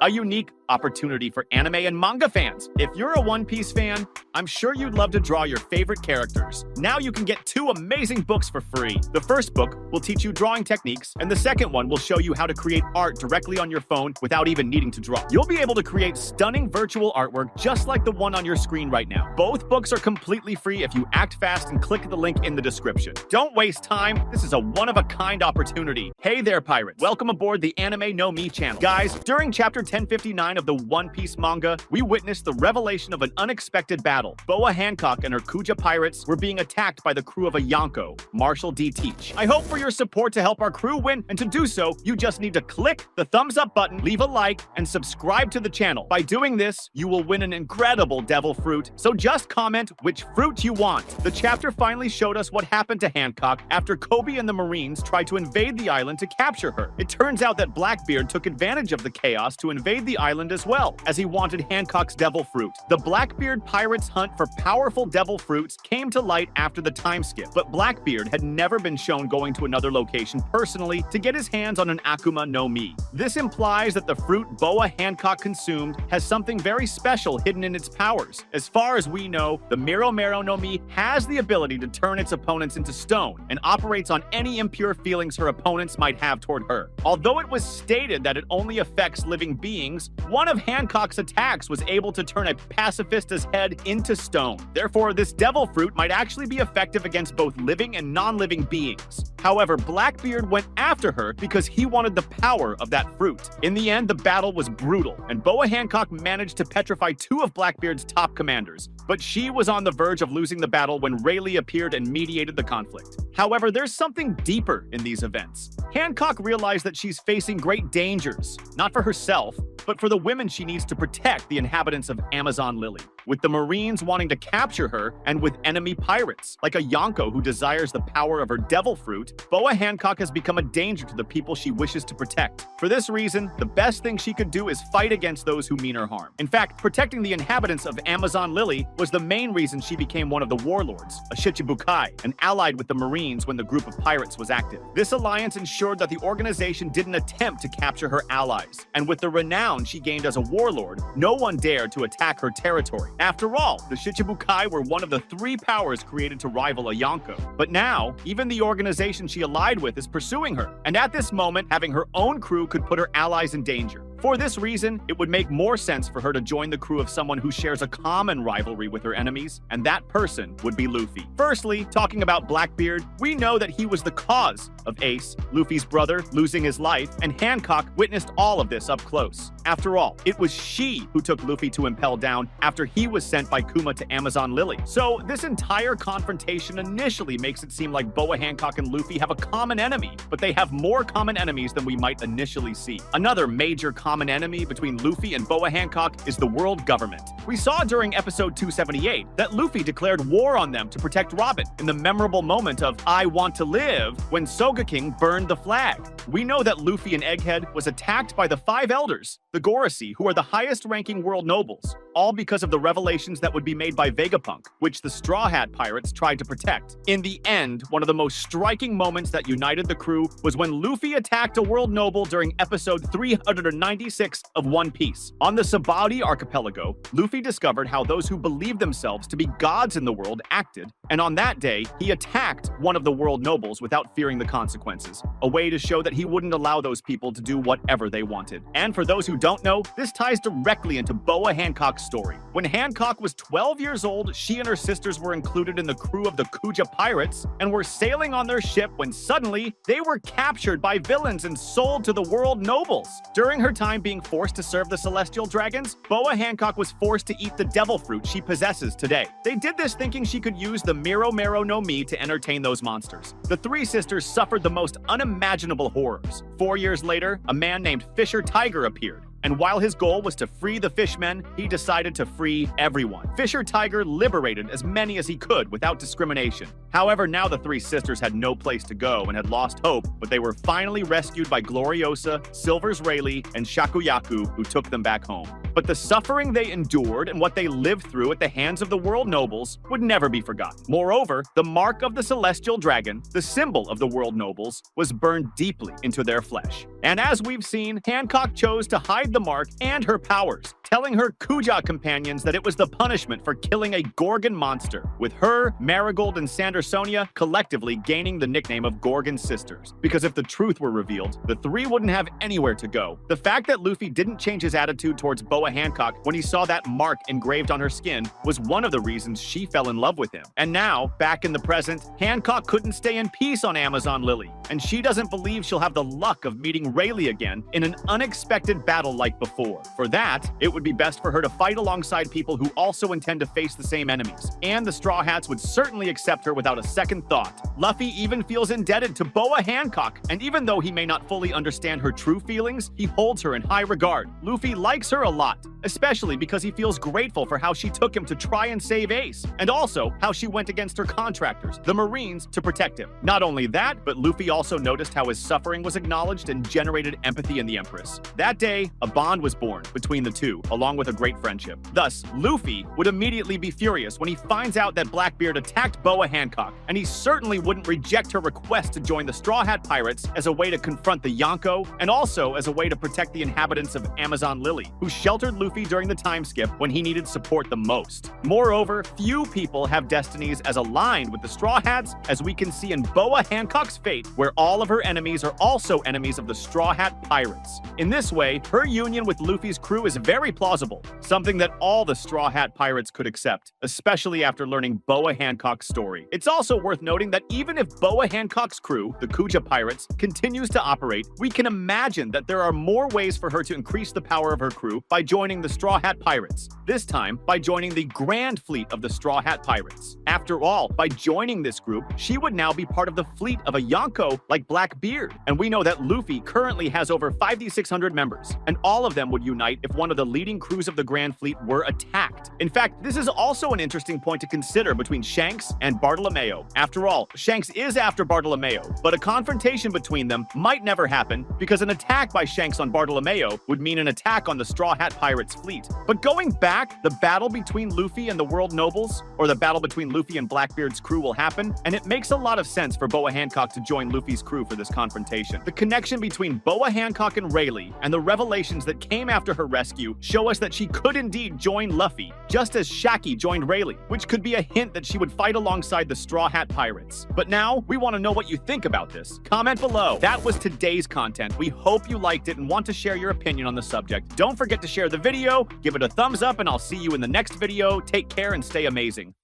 a unique opportunity for anime and manga fans. If you're a One Piece fan, I'm sure you'd love to draw your favorite characters. Now you can get 2 amazing books for free. The first book will teach you drawing techniques, and the second one will show you how to create art directly on your phone without even needing to draw. You'll be able to create stunning virtual artwork just like the one on your screen right now. Both books are completely free if you act fast and click the link in the description. Don't waste time. This is a one-of-a-kind opportunity. Hey there, pirates. Welcome aboard the Anime No Mi channel. Guys, during chapter 1059 of the One Piece manga, we witnessed the revelation of an unexpected battle. Boa Hancock and her Kuja pirates were being attacked by the crew of a Yonko, Marshall D. Teach. I hope for your support to help our crew win, and to do so, you just need to click the thumbs up button, leave a like, and subscribe to the channel. By doing this, you will win an incredible devil fruit, so just comment which fruit you want. The chapter finally showed us what happened to Hancock after Kobe and the Marines tried to invade the island to capture her. It turns out that Blackbeard took advantage of the chaos to invade the island as well, as he wanted Hancock's devil fruit. The Blackbeard pirates' hunt for powerful devil fruits came to light after the time skip, but Blackbeard had never been shown going to another location personally to get his hands on an Akuma no Mi. This implies that the fruit Boa Hancock consumed has something very special hidden in its powers. As far as we know, the Miro no Mi has the ability to turn its opponents into stone and operates on any impure feelings her opponents might have toward her. Although it was stated that it only affects living beings, one of Hancock's attacks was able to turn a pacifista's head into stone. Therefore, this devil fruit might actually be effective against both living and non-living beings. However, Blackbeard went after her because he wanted the power of that fruit. In the end, the battle was brutal, and Boa Hancock managed to petrify 2 of Blackbeard's top commanders. But she was on the verge of losing the battle when Rayleigh appeared and mediated the conflict. However, there's something deeper in these events. Hancock realized that she's facing great dangers, not for herself, but for the women she needs to protect the inhabitants of Amazon Lily. With the Marines wanting to capture her, and with enemy pirates, like a Yonko who desires the power of her devil fruit, Boa Hancock has become a danger to the people she wishes to protect. For this reason, the best thing she could do is fight against those who mean her harm. In fact, protecting the inhabitants of Amazon Lily was the main reason she became one of the warlords, a Shichibukai, and allied with the Marines when the group of pirates was active. This alliance ensured that the organization didn't attempt to capture her allies, and with the renown she gained as a warlord, no one dared to attack her territory. After all, the Shichibukai were one of the 3 powers created to rival a Yonko. But now, even the organization she allied with is pursuing her, and at this moment, having her own crew could put her allies in danger. For this reason, it would make more sense for her to join the crew of someone who shares a common rivalry with her enemies, and that person would be Luffy. Firstly, talking about Blackbeard, we know that he was the cause of Ace, Luffy's brother, losing his life, and Hancock witnessed all of this up close. After all, it was she who took Luffy to Impel Down after he was sent by Kuma to Amazon Lily. So this entire confrontation initially makes it seem like Boa Hancock and Luffy have a common enemy, but they have more common enemies than we might initially see. Another major common enemy between Luffy and Boa Hancock is the world government. We saw during episode 278 that Luffy declared war on them to protect Robin in the memorable moment of "I want to live" when Soga King burned the flag. We know that Luffy and Egghead was attacked by the 5 elders, the Gorosei, who are the highest-ranking world nobles, all because of the revelations that would be made by Vegapunk, which the Straw Hat Pirates tried to protect. In the end, one of the most striking moments that united the crew was when Luffy attacked a world noble during episode 396 of One Piece. On the Sabaody archipelago, Luffy discovered how those who believed themselves to be gods in the world acted, and on that day, he attacked one of the world nobles without fearing the consequences, a way to show that he wouldn't allow those people to do whatever they wanted. And for those who don't know, this ties directly into Boa Hancock's story. When Hancock was 12 years old, she and her sisters were included in the crew of the Kuja pirates and were sailing on their ship when suddenly they were captured by villains and sold to the world nobles. During her time being forced to serve the celestial dragons, Boa Hancock was forced to eat the devil fruit she possesses today. They did this thinking she could use the Miro no Mi to entertain those monsters. The 3 sisters suffered the most unimaginable horrors. 4 years later, a man named Fisher Tiger appeared. And while his goal was to free the fishmen, he decided to free everyone. Fisher Tiger liberated as many as he could without discrimination. However, now the 3 sisters had no place to go and had lost hope, but they were finally rescued by Gloriosa, Silver's Rayleigh, and Shakuyaku, who took them back home. But the suffering they endured and what they lived through at the hands of the world nobles would never be forgotten. Moreover, the mark of the celestial dragon, the symbol of the world nobles, was burned deeply into their flesh. And as we've seen, Hancock chose to hide the mark and her powers, telling her Kuja companions that it was the punishment for killing a Gorgon monster, with her, Marigold, and Sandersonia collectively gaining the nickname of Gorgon Sisters. Because if the truth were revealed, the three wouldn't have anywhere to go. The fact that Luffy didn't change his attitude towards Boa Hancock when he saw that mark engraved on her skin was one of the reasons she fell in love with him. And now, back in the present, Hancock couldn't stay in peace on Amazon Lily, and she doesn't believe she'll have the luck of meeting Rayleigh again in an unexpected battle like before. For that, it would be best for her to fight alongside people who also intend to face the same enemies, and the Straw Hats would certainly accept her without a second thought. Luffy even feels indebted to Boa Hancock, and even though he may not fully understand her true feelings, he holds her in high regard. Luffy likes her a lot, especially because he feels grateful for how she took him to try and save Ace, and also how she went against her contractors, the Marines, to protect him. Not only that, but Luffy also noticed how his suffering was acknowledged and generated empathy in the Empress. That day, a bond was born between the two, along with a great friendship. Thus, Luffy would immediately be furious when he finds out that Blackbeard attacked Boa Hancock, and he certainly wouldn't reject her request to join the Straw Hat Pirates as a way to confront the Yonko, and also as a way to protect the inhabitants of Amazon Lily, who sheltered Luffy during the time skip when he needed support the most. Moreover, few people have destinies as aligned with the Straw Hats as we can see in Boa Hancock's fate, where all of her enemies are also enemies of the Straw Hat Pirates. In this way, her union with Luffy's crew is very plausible, something that all the Straw Hat Pirates could accept, especially after learning Boa Hancock's story. It's also worth noting that even if Boa Hancock's crew, the Kuja Pirates, continues to operate, we can imagine that there are more ways for her to increase the power of her crew by joining the Straw Hat Pirates, this time by joining the Grand Fleet of the Straw Hat Pirates. After all, by joining this group, she would now be part of the fleet of a Yonko like Blackbeard, and we know that Luffy currently has over 5,600 members, and all of them would unite if one of the leading crews of the Grand Fleet were attacked. In fact, this is also an interesting point to consider between Shanks and Bartolomeo. After all, Shanks is after Bartolomeo, but a confrontation between them might never happen because an attack by Shanks on Bartolomeo would mean an attack on the Straw Hat Pirates fleet. But going back, the battle between Luffy and the World Nobles, or the battle between Luffy and Blackbeard's crew will happen, and it makes a lot of sense for Boa Hancock to join Luffy's crew for this confrontation. The connection between Boa Hancock and Rayleigh and the revelations that came after her rescue show us that she could indeed join Luffy, just as Shaki joined Rayleigh, which could be a hint that she would fight alongside the Straw Hat Pirates. But now, we want to know what you think about this. Comment below. That was today's content. We hope you liked it and want to share your opinion on the subject. Don't forget to share the video, give it a thumbs up, and I'll see you in the next video. Take care and stay amazing.